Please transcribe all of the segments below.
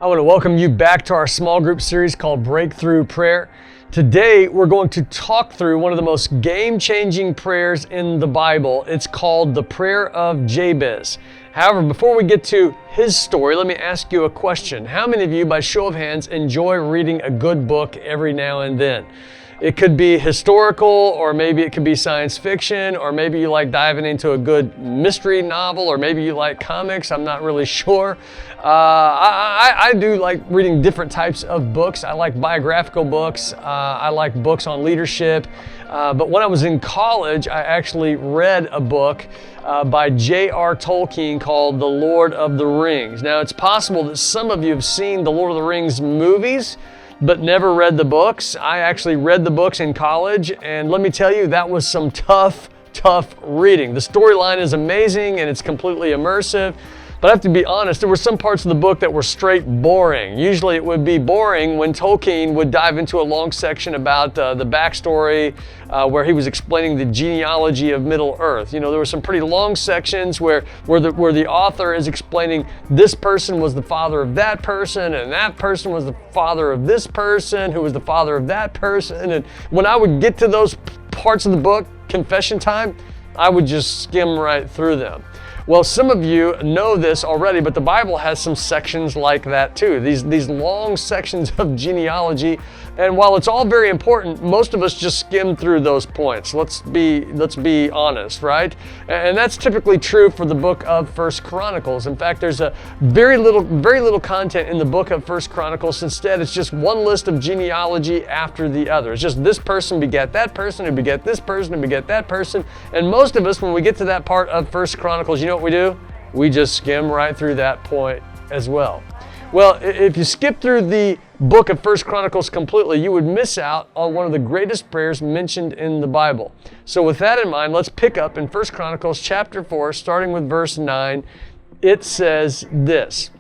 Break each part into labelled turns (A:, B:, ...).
A: I want to welcome you back to our small group series called Breakthrough Prayer. Today, we're going to talk through one of the most game-changing prayers in the Bible. It's called the prayer of Jabez. However, before we get to his story, let me ask you a question. How many of you, by show of hands, enjoy reading a good book every now and then? It could be historical, or maybe it could be science fiction, or maybe you like diving into a good mystery novel, or maybe you like comics. I'm not really sure. I do like reading different types of books. I like biographical books. I like books on leadership. But when I was in college, I actually read a book by J.R. Tolkien called The Lord of the Rings. Now, it's possible that some of you have seen the Lord of the Rings movies, but never read the books. I actually read the books in college, and let me tell you, that was some tough reading. The storyline is amazing, and it's completely immersive. But I have to be honest, there were some parts of the book that were straight boring. Usually it would be boring when Tolkien would dive into a long section about the backstory where he was explaining the genealogy of Middle-earth. You know, there were some pretty long sections where the author is explaining this person was the father of that person, and that person was the father of this person, who was the father of that person. And when I would get to those parts of the book, confession time, I would just skim right through them. Well, some of you know this already, but the Bible has some sections like that too. These long sections of genealogy, and while it's all very important, most of us just skim through those points. Let's be honest, right? And that's typically true for the book of 1 Chronicles. In fact, there's a very little content in the book of 1 Chronicles. Instead, it's just one list of genealogy after the other. It's just this person begat that person, who begat this person, who begat that person. And most of us, when we get to that part of 1 Chronicles, you know what we do? We just skim right through that point as well. Well, if you skip through the book of 1 Chronicles completely, you would miss out on one of the greatest prayers mentioned in the Bible. So with that in mind, let's pick up in 1 Chronicles chapter 4, starting with verse 9. It says this: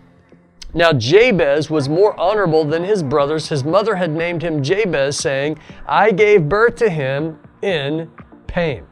A: Now Jabez was more honorable than his brothers. His mother had named him Jabez, saying, I gave birth to him in pain.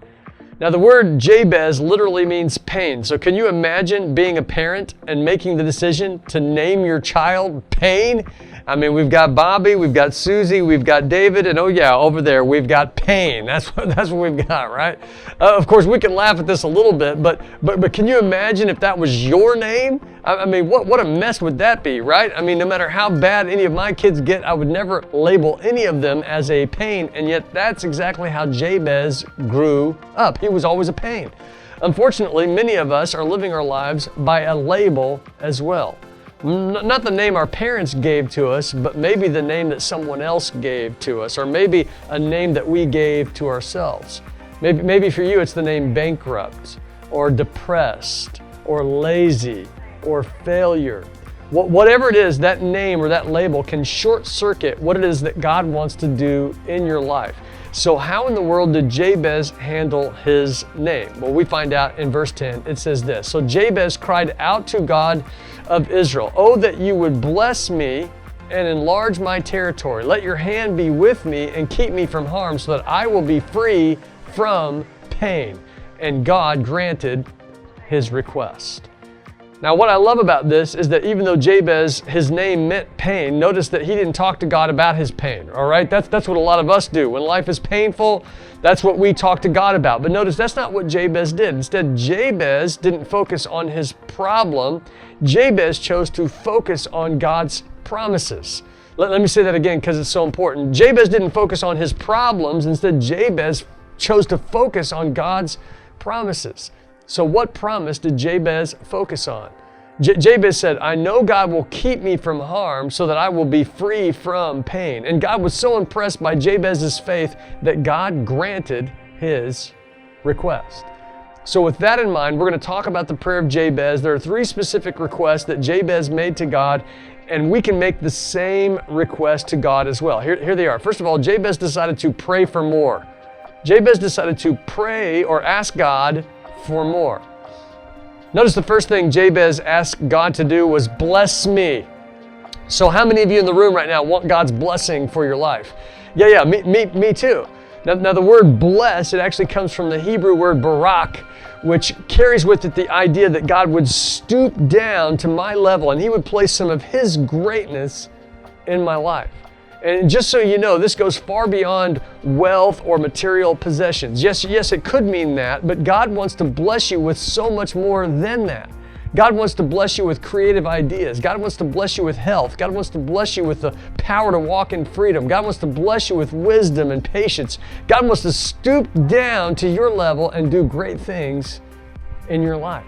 A: Now the word Jabez literally means pain. So can you imagine being a parent and making the decision to name your child Pain? I mean, we've got Bobby, we've got Susie, we've got David, and oh yeah, over there we've got Pain. That's what we've got, right? Of course, we can laugh at this a little bit, but can you imagine if that was your name? I mean, what a mess would that be, right? I mean, no matter how bad any of my kids get, I would never label any of them as a pain, and yet that's exactly how Jabez grew up. He was always a pain. Unfortunately, many of us are living our lives by a label as well. Not the name our parents gave to us, but maybe the name that someone else gave to us, or maybe a name that we gave to ourselves. Maybe for you it's the name bankrupt, or depressed, or lazy, or failure. Whatever it is, that name or that label can short circuit what it is that God wants to do in your life. So how in the world did Jabez handle his name? Well, we find out in verse 10, it says this: So Jabez cried out to God of Israel, Oh, that you would bless me and enlarge my territory. Let your hand be with me and keep me from harm, so that I will be free from pain. And God granted his request. Now, what I love about this is that even though Jabez, his name meant pain, notice that he didn't talk to God about his pain, all right? That's what a lot of us do. When life is painful, that's what we talk to God about. But notice that's not what Jabez did. Instead, Jabez didn't focus on his problem. Jabez chose to focus on God's promises. Let me say that again because it's so important. Jabez didn't focus on his problems. Instead, Jabez chose to focus on God's promises. So what promise did Jabez focus on? Jabez said, I know God will keep me from harm so that I will be free from pain. And God was so impressed by Jabez's faith that God granted his request. So with that in mind, we're going to talk about the prayer of Jabez. There are 3 specific requests that Jabez made to God, and we can make the same request to God as well. Here they are. First of all, Jabez decided to pray for more. Jabez decided to pray or ask God for more. Notice the first thing Jabez asked God to do was bless me. So how many of you in the room right now want God's blessing for your life? Yeah, me too. Now the word bless, it actually comes from the Hebrew word barak, which carries with it the idea that God would stoop down to my level and He would place some of His greatness in my life. And just so you know, this goes far beyond wealth or material possessions. Yes, it could mean that, but God wants to bless you with so much more than that. God wants to bless you with creative ideas. God wants to bless you with health. God wants to bless you with the power to walk in freedom. God wants to bless you with wisdom and patience. God wants to stoop down to your level and do great things in your life.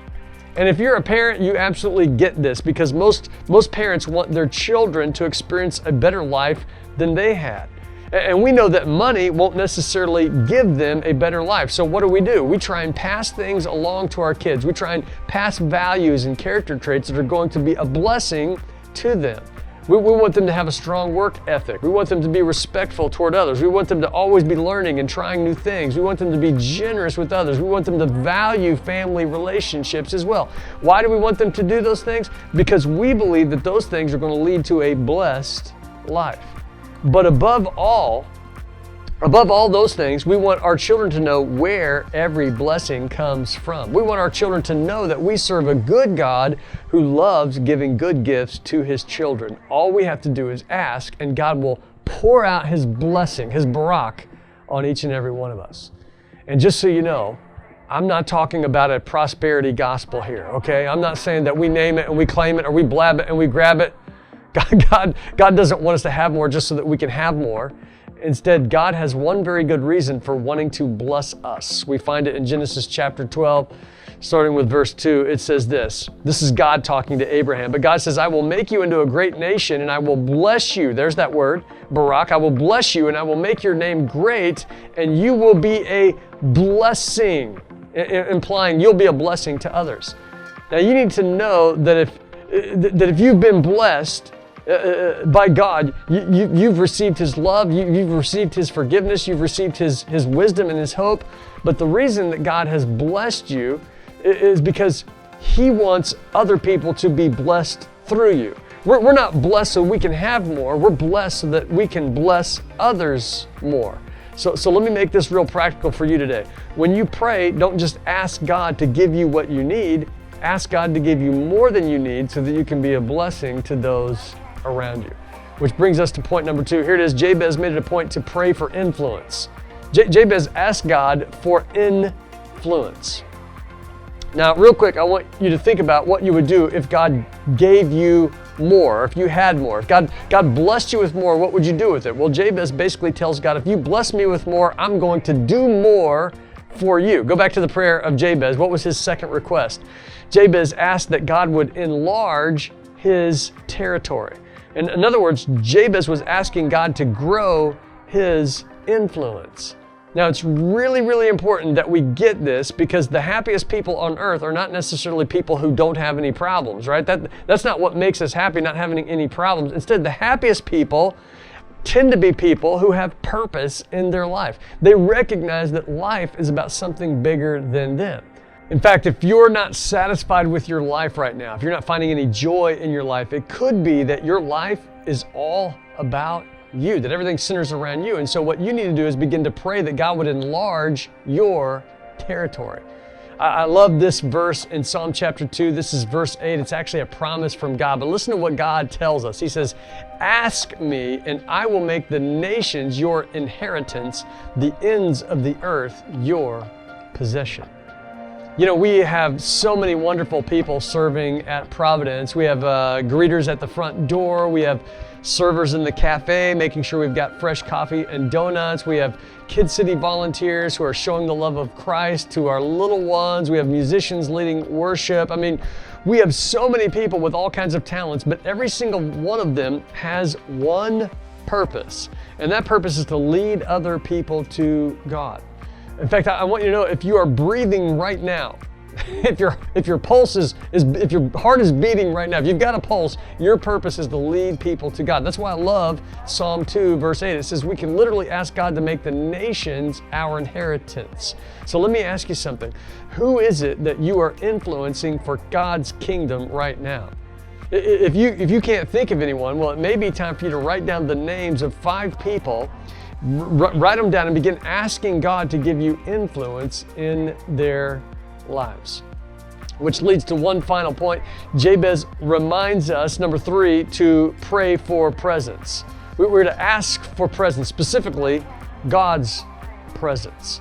A: And if you're a parent, you absolutely get this, because most parents want their children to experience a better life than they had. And we know that money won't necessarily give them a better life. So what do? We try and pass things along to our kids. We try and pass values and character traits that are going to be a blessing to them. We want them to have a strong work ethic. We want them to be respectful toward others. We want them to always be learning and trying new things. We want them to be generous with others. We want them to value family relationships as well. Why do we want them to do those things? Because we believe that those things are going to lead to a blessed life. But above all those things, we want our children to know where every blessing comes from. We want our children to know that we serve a good God who loves giving good gifts to His children. All we have to do is ask, and God will pour out His blessing, His barak, on each and every one of us. And just so you know, I'm not talking about a prosperity gospel here, okay? I'm not saying that we name it and we claim it or we blab it and we grab it. God doesn't want us to have more just so that we can have more. Instead, God has one very good reason for wanting to bless us. We find it in Genesis chapter 12, starting with verse 2. It says this. This is God talking to Abraham. But God says, I will make you into a great nation and I will bless you. There's that word, barak. I will bless you and I will make your name great and you will be a blessing, implying you'll be a blessing to others. Now you need to know that if you've been blessed by God, you've received His love, you've received His forgiveness, you've received His wisdom and His hope. But the reason that God has blessed you is because He wants other people to be blessed through you. We're not blessed so we can have more, we're blessed so that we can bless others more. So let me make this real practical for you today. When you pray, don't just ask God to give you what you need, ask God to give you more than you need so that you can be a blessing to those around you. Which brings us to point number 2. Here it is. Jabez made it a point to pray for influence. Jabez asked God for influence. Now, real quick, I want you to think about what you would do if God gave you more, if you had more. If God blessed you with more, what would you do with it? Well, Jabez basically tells God, if you bless me with more, I'm going to do more for you. Go back to the prayer of Jabez. What was his second request? Jabez asked that God would enlarge his territory. In other words, Jabez was asking God to grow his influence. Now, it's really, really important that we get this, because the happiest people on earth are not necessarily people who don't have any problems, right? That's not what makes us happy, not having any problems. Instead, the happiest people tend to be people who have purpose in their life. They recognize that life is about something bigger than them. In fact, if you're not satisfied with your life right now, if you're not finding any joy in your life, it could be that your life is all about you, that everything centers around you. And so what you need to do is begin to pray that God would enlarge your territory. I love this verse in Psalm chapter 2. This is verse 8. It's actually a promise from God. But listen to what God tells us. He says, "Ask me, and I will make the nations your inheritance, the ends of the earth your possession." You know, we have so many wonderful people serving at Providence. We have greeters at the front door. We have servers in the cafe, making sure we've got fresh coffee and donuts. We have Kid City volunteers who are showing the love of Christ to our little ones. We have musicians leading worship. I mean, we have so many people with all kinds of talents, but every single one of them has one purpose. And that purpose is to lead other people to God. In fact, I want you to know, if you are breathing right now, if your pulse if your heart is beating right now, if you've got a pulse, your purpose is to lead people to God. That's why I love Psalm 2, verse 8. It says we can literally ask God to make the nations our inheritance. So let me ask you something. Who is it that you are influencing for God's kingdom right now? If you can't think of anyone, well, it may be time for you to write down the names of 5 people Write them down and begin asking God to give you influence in their lives. Which leads to one final point. Jabez reminds us, number 3, to pray for presence. We're to ask for presence, specifically God's presence.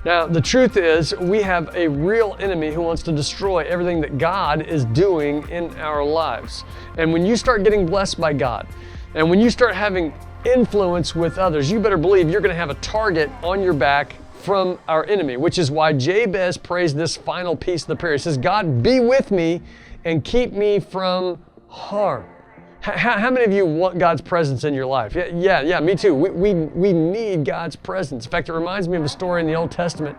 A: Now, the truth is, we have a real enemy who wants to destroy everything that God is doing in our lives. And when you start getting blessed by God, and when you start having influence with others, you better believe you're going to have a target on your back from our enemy, which is why Jabez prays this final piece of the prayer. He says, God, be with me and keep me from harm. How many of you want God's presence in your life? Yeah, me too. We need God's presence. In fact, it reminds me of a story in the Old Testament.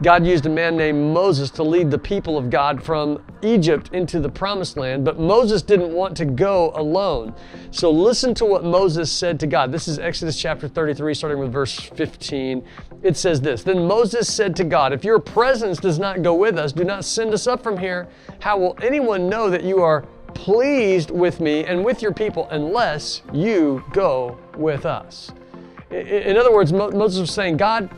A: God used a man named Moses to lead the people of God from Egypt into the Promised Land, but Moses didn't want to go alone. So listen to what Moses said to God. This is Exodus chapter 33, starting with verse 15. It says this, Then Moses said to God, If your presence does not go with us, do not send us up from here. How will anyone know that you are pleased with me and with your people unless you go with us? In other words, Moses was saying, God,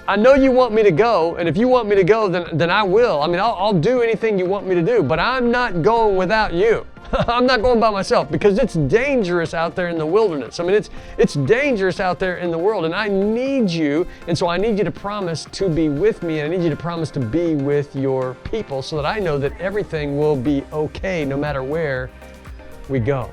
A: I know you want me to go, and if you want me to go, then I will. I mean, I'll do anything you want me to do, but I'm not going without you. I'm not going by myself because it's dangerous out there in the wilderness. I mean, it's dangerous out there in the world, and I need you, and so I need you to promise to be with me, and I need you to promise to be with your people so that I know that everything will be okay no matter where we go.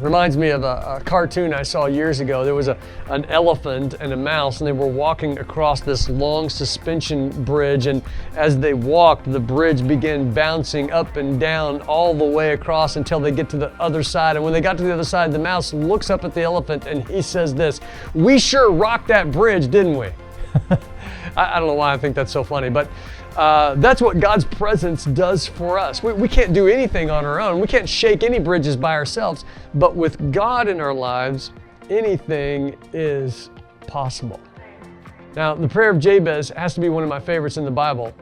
A: Reminds me of a cartoon I saw years ago. There was an elephant and a mouse, and they were walking across this long suspension bridge, and as they walked, the bridge began bouncing up and down all the way across until they get to the other side. And when they got to the other side, the mouse looks up at the elephant and he says this, "We sure rocked that bridge, didn't we?" I don't know why I think that's so funny, but that's what God's presence does for us. We can't do anything on our own. We can't shake any bridges by ourselves, but with God in our lives, anything is possible. Now, the prayer of Jabez has to be one of my favorites in the Bible.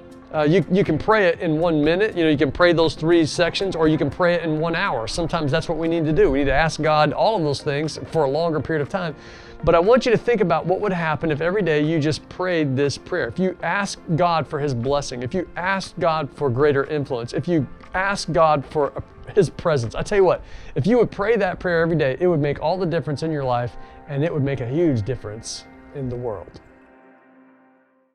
A: You can pray it in 1 minute. You can pray those 3 sections, or you can pray it in 1 hour. Sometimes that's what we need to do. We need to ask God all of those things for a longer period of time. But I want you to think about what would happen if every day you just prayed this prayer. If you asked God for His blessing, if you asked God for greater influence, if you asked God for His presence. I tell you what, if you would pray that prayer every day, it would make all the difference in your life, and it would make a huge difference in the world.